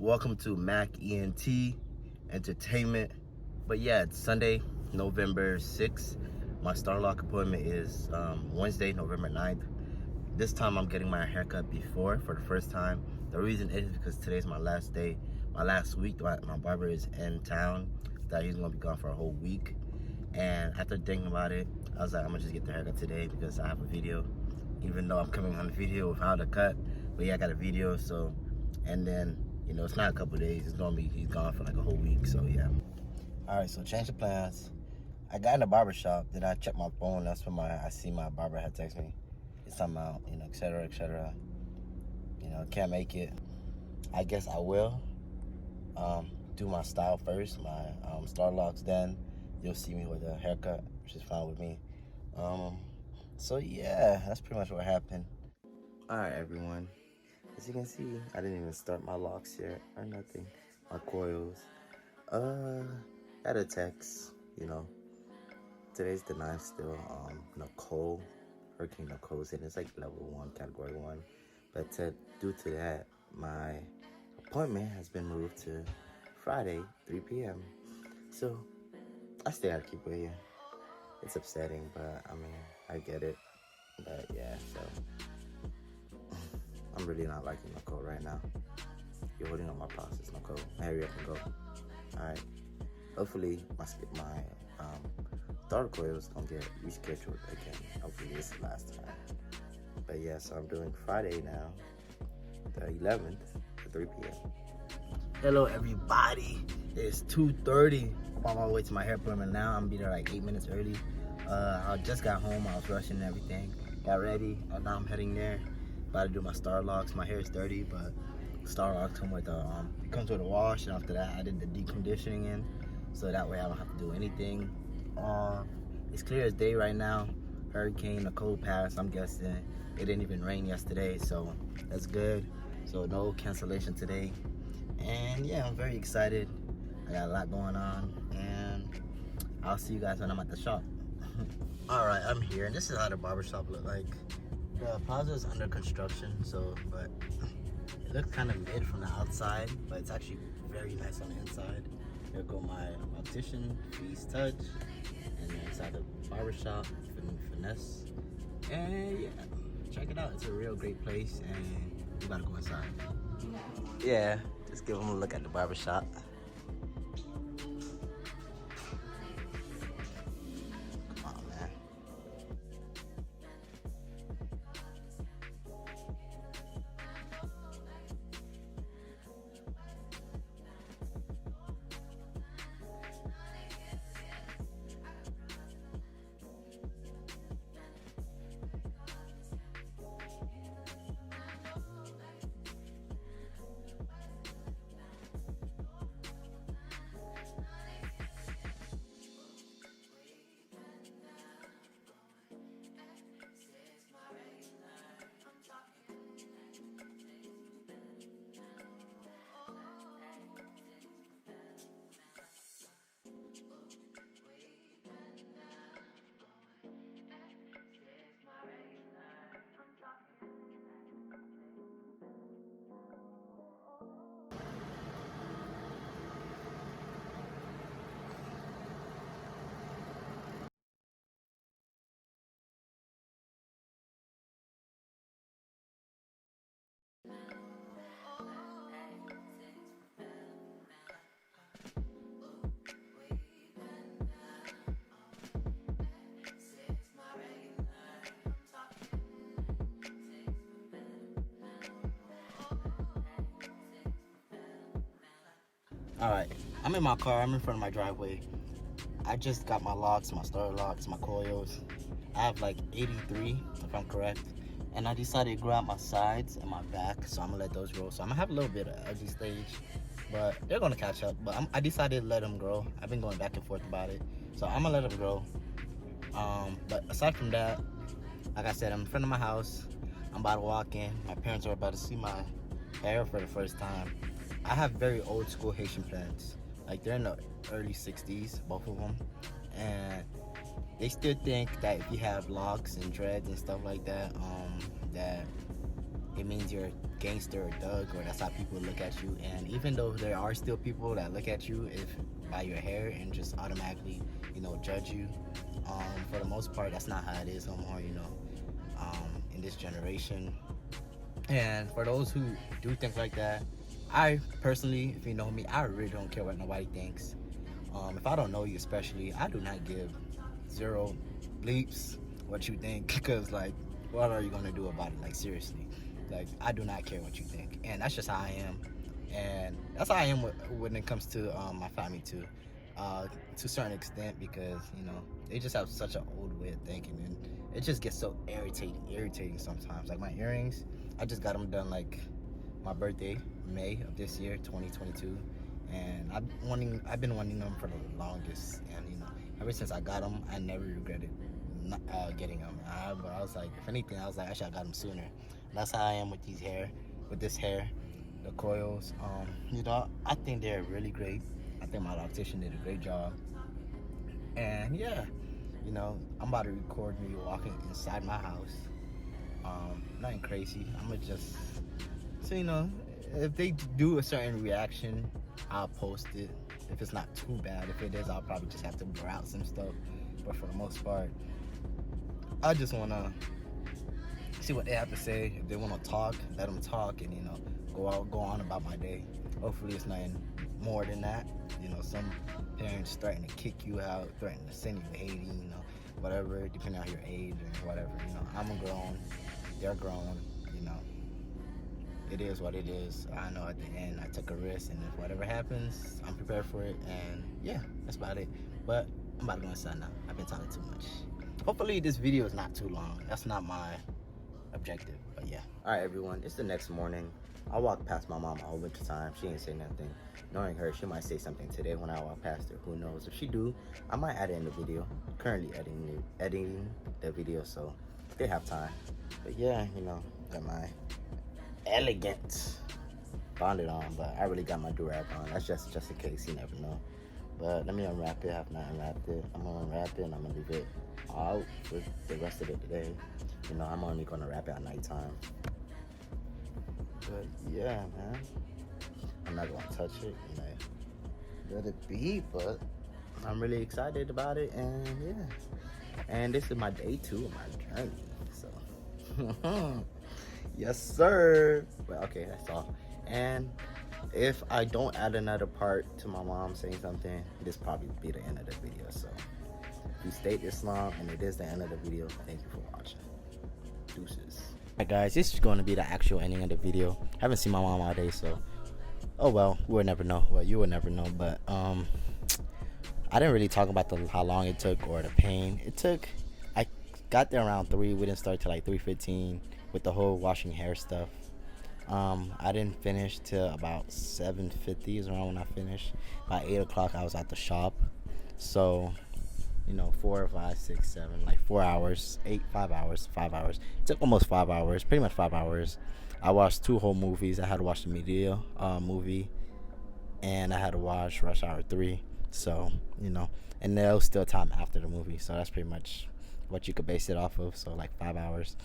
Welcome to Mac ENT Entertainment. But yeah, it's Sunday, November 6th. My Starlock appointment is Wednesday, November 9th. This time I'm getting my haircut for the first time. The reason is because today's my last day, my last week. My barber is in town, that he's gonna be gone for a whole week. And after thinking about it, I was like, I'm gonna just get the haircut today because I have a video, even though I'm coming on the video with how to cut. But yeah, I got a video, so, and then, you know, it's not a couple days, it's gonna be, he's gone for like a whole week, so yeah. All right, so change the plans. I got in the barbershop, then I checked my phone, that's when I see my barber had texted me. It's something out, you know, etc., etc. You know, can't make it. I guess I will do my style first, my Starlocks, then you'll see me with a haircut, which is fine with me. So yeah, that's pretty much what happened. All right, everyone. As you can see, I didn't even start my locks yet or nothing. My coils. Had a text, you know. Today's the 9th still. Nicole, Hurricane Nicole's in. It's like level 1, category 1. But due to that, my appointment has been moved to Friday, 3 p.m. So I still gotta keep waiting. It's upsetting, but I mean, I get it. But yeah, so I'm really not liking Nicole right now. You're holding on my process, Nicole. Hurry up and go. Alright. Hopefully my starter coils don't get rescheduled again. Hopefully this is the last time. But yeah, so I'm doing Friday now, the 11th at 3 p.m. Hello everybody. It's 2:30. I'm on my way to my hair appointment now. I'm gonna be there like 8 minutes early. I just got home. I was rushing and everything. Got ready. And now I'm heading there. About to do my Starlocks. My hair is dirty, but Starlocks come with comes with a wash, and after that I did the deconditioning in, so that way I don't have to do anything. It's clear as day right now. Hurricane, a cold pass. I'm guessing it didn't even rain yesterday, so that's good. So no cancellation today, and yeah, I'm very excited. I got a lot going on, and I'll see you guys when I'm at the shop. All right, I'm here, and this is how the barbershop look like. The plaza is under construction, so, but it looks kind of mid from the outside, but it's actually very nice on the inside. Here go my Loctician, Feast Touch, and then inside the barbershop, Finesse. And yeah, check it out. It's a real great place, and we gotta go inside. Yeah, just give them a look at the barbershop. All right, I'm in my car. I'm in front of my driveway. I just got my locks, my Starlocks, my coils. I have like 83, if I'm correct. And I decided to grow out my sides and my back, so I'm gonna let those grow. So I'm gonna have a little bit of ugly stage, but they're gonna catch up. But I decided to let them grow. I've been going back and forth about it, so I'm gonna let them grow. But aside from that, like I said, I'm in front of my house. I'm about to walk in. My parents are about to see my hair for the first time. I have very old school Haitian plants. Like, they're in the early 60s, both of them. And they still think that if you have locks and dreads and stuff like that, that it means you're a gangster or thug, or that's how people look at you. And even though there are still people that look at you if by your hair and just automatically, judge you, for the most part, that's not how it is no more, in this generation. And for those who do think like that, I personally, if you know me, I really don't care what nobody thinks. If I don't know you especially, I do not give zero bleeps what you think, because like, what are you gonna do about it? Like, seriously, like, I do not care what you think, and that's just how I am. And that's how I am when it comes to my family too, to a certain extent, because they just have such an old way of thinking, and it just gets so irritating sometimes. Like my earrings, I just got them done like my birthday, May of this year, 2022, and I've been wanting them for the longest, and ever since I got them, I never regretted not, getting them. But I was like, if anything, I was like, I should have got them sooner. And that's how I am with this hair, the coils. I think they're really great. I think my Loctician did a great job. And yeah, I'm about to record me walking inside my house. Nothing crazy. I'm gonna just, so if they do a certain reaction, I'll post it. If it's not too bad, if it is, I'll probably just have to blur out some stuff. But for the most part, I just wanna see what they have to say. If they wanna talk, let them talk, and go on about my day. Hopefully, it's nothing more than that. Some parents threaten to kick you out, threaten to send you to Haiti, whatever, depending on your age or whatever. I'm a grown, they're grown, it is what it is. I know at the end I took a risk, and if whatever happens, I'm prepared for it, and yeah, that's about it. But I'm about to go inside now. I've been talking too much. Hopefully this video is not too long. That's not my objective, but yeah. All right, everyone, it's the next morning. I walked past my mom a whole bunch of times. She didn't say nothing. Knowing her, she might say something today when I walk past her. Who knows? If she do, I might add it in the video. I'm currently editing the video, so they have time. But yeah, got my elegant bonded on, but I really got my do-rag on. That's just in case, you never know. But let me unwrap it. I have not unwrapped it. I'm gonna unwrap it, and I'm gonna leave it out for the rest of it today. I'm only gonna wrap it at nighttime. But yeah, man, I'm not gonna touch it, let it be, but I'm really excited about it. And yeah, and this is my day 2 of my journey, so yes sir. But okay, that's all. And if I don't add another part to my mom saying something, this probably be the end of the video. So if you stayed this long and it is the end of the video, thank you for watching. Deuces. Alright guys, this is going to be the actual ending of the video. I haven't seen my mom all day, so oh well, we would never know. Well, you would never know. But I didn't really talk about how long it took or the pain it took. I got there around 3. We didn't start till like 3:15 with the whole washing hair stuff. I didn't finish till about 7:50 is around when I finished. By 8 o'clock I was at the shop. So 4, 5, 6, 7, like 4 hours, 5 hours. It took almost 5 hours, pretty much 5 hours. I watched 2 whole movies. I had to watch the Media movie, and I had to watch Rush Hour 3. So, and there was still time after the movie. So that's pretty much what you could base it off of. So like 5 hours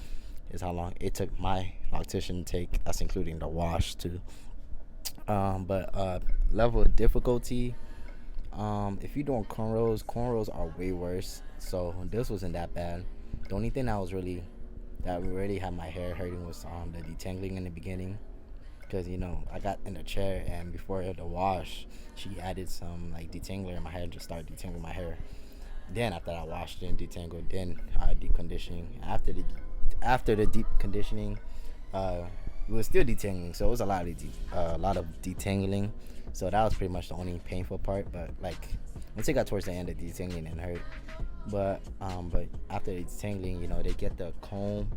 is how long it took my Loctician to take. That's including the wash too. But level of difficulty, if you're doing cornrows are way worse. So this wasn't that bad. The only thing that really had my hair hurting was the detangling in the beginning, because I got in the chair, and before the wash she added some like detangler in my hair, just started detangling my hair. Then after I washed it and detangled, then deep conditioning. After the deep conditioning, it was still detangling, so it was a lot of detangling. So that was pretty much the only painful part. But like once it got towards the end, the detangling didn't hurt. But after the detangling, they get the comb,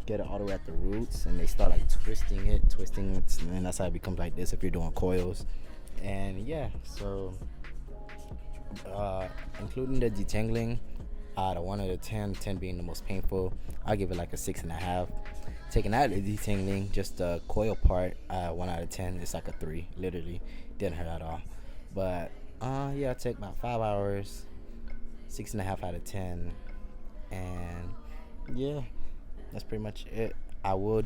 get it all the way at the roots, and they start like twisting it, and that's how it becomes like this if you're doing coils. And yeah, so including the detangling, out of 1 out of 10, 10 being the most painful, I'll give it like a 6.5. Taking out the detangling, just the coil part, 1 out of 10, it's like a 3. Literally didn't hurt at all. But yeah, it took about 5 hours, 6.5 out of 10, and yeah, that's pretty much it. I will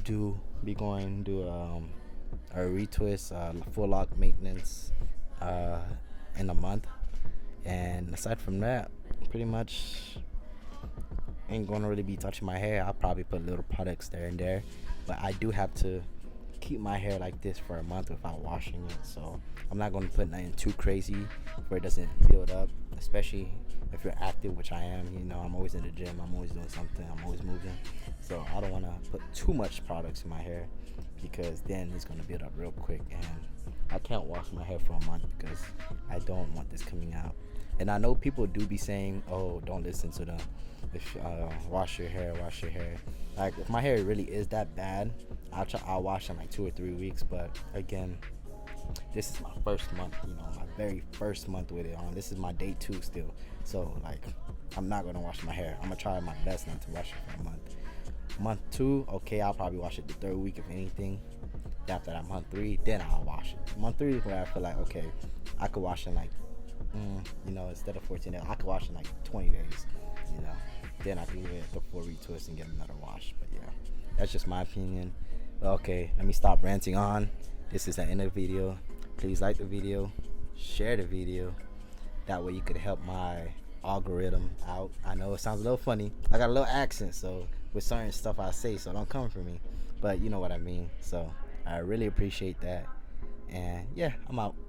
be going to do a retwist, full lock maintenance uh, in a month. And aside from that, pretty much ain't gonna really be touching my hair. I'll probably put little products there and there, but I do have to keep my hair like this for a month without washing it. So I'm not gonna put nothing too crazy where it doesn't build up, especially if you're active, which I am. You know, I'm always in the gym, I'm always doing something, I'm always moving. So I don't wanna put too much products in my hair because then it's gonna build up real quick, and I can't wash my hair for a month because I don't want this coming out. And I know people do be saying, "Oh, don't listen to them. If wash your hair, wash your hair." Like if my hair really is that bad, I'll wash in like 2 or 3 weeks. But again, this is my first month. You know, my very first month with it on. This is my day 2 still. So like, I'm not gonna wash my hair. I'm gonna try my best not to wash it for a month. Month 2, okay, I'll probably wash it the 3rd week if anything. After that, month 3, then I'll wash it. Month 3 is where I feel like, okay, I could wash in like, you know, instead of 14 days, I could wash in like 20 days, you know. Then I can give it the full retwist and get another wash. But yeah, that's just my opinion. But okay, let me stop ranting on. This is the end of the video. Please like the video, share the video. That way you could help my algorithm out. I know it sounds a little funny. I got a little accent, so with certain stuff I say, so don't come for me. But you know what I mean. So I really appreciate that. And yeah, I'm out.